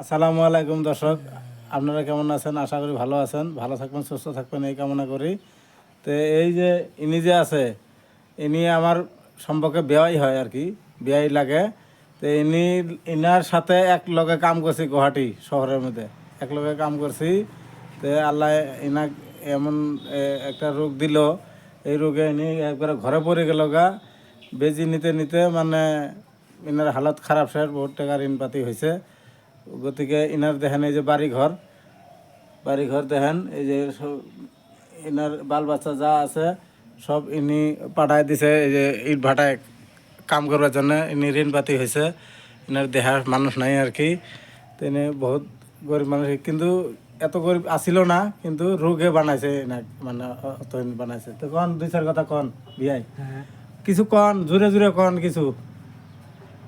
আসসালামু আলাইকুম দর্শক, আপনারা কেমন আছেন? আশা করি ভালো আছেন, ভালো থাকবেন, সুস্থ থাকবেন এই কামনা করি। তো এই যে ইনি যে আছে, ইনি আমার সম্পর্কে বেয়াই হয় আর কি, বেয়াই লাগে। তো ইনার সাথে এক লগে কাম করছি গুয়াহাটি শহরের মধ্যে, এক লগে কাম করছি। তো আল্লাহ ইনাক এমন একটা রোগ দিল, এই রোগে ইনি একবারে ঘরে পড়ে গেল গা। বেজি নিতে নিতে মানে ইনার হালত খারাপ, স্যার বহুত টাকা ঋণপাতি হয়েছে। গতিকে ইনার দেখেন এই যে বাড়িঘর দেখেন, এই যে ইনার বাল বাচ্চা যা আছে সব ইনি পাঠায় দিছে এই যে ইট ভাটায় কাম করবার জন্য। ইনি ঋণপাতি হয়েছে, ইনার দেহার মানুষ নাই আর কি। তো ইনি বহুত গরিব মানুষ, কিন্তু এত গরিব আসিল না, কিন্তু রোগে বানাইছে ইনাক, মানে অতহীন বানাইছে। তো কন দুই চার কথা কন বিয়াই, কিছু কন, জোরে জোরে কন কিছু।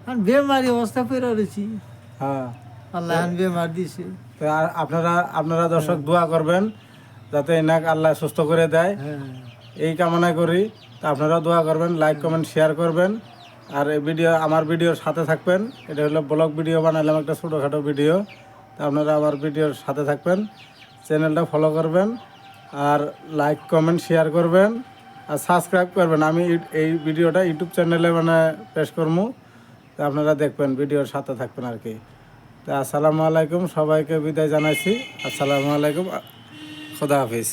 আর বেমারি অবস্থা পেরে রয়েছি, হ্যাঁ, আল্লাহ বেমার দিছে। তো আর আপনারা দর্শক দোয়া করবেন যাতে এনাক আল্লাহ সুস্থ করে দেয়, এই কামনা করি। তা আপনারাও দোয়া করবেন, লাইক কমেন্ট শেয়ার করবেন। আর এই আমার ভিডিওর সাথে থাকবেন। এটা হলো ব্লগ ভিডিও বানালাম, একটা ছোটোখাটো ভিডিও। তা আপনারা আমার ভিডিওর সাথে থাকবেন, চ্যানেলটা ফলো করবেন, আর লাইক কমেন্ট শেয়ার করবেন, আর সাবস্ক্রাইব করবেন। আমি এই ভিডিওটা ইউটিউব চ্যানেলে মানে পেশ করবো, তা আপনারা দেখবেন, ভিডিওর সাথে থাকবেন আর কি। তা আসসালামু আলাইকুম, সবাইকে বিদায় জানাইছি। আসসালামু আলাইকুম, খোদা হাফিজ।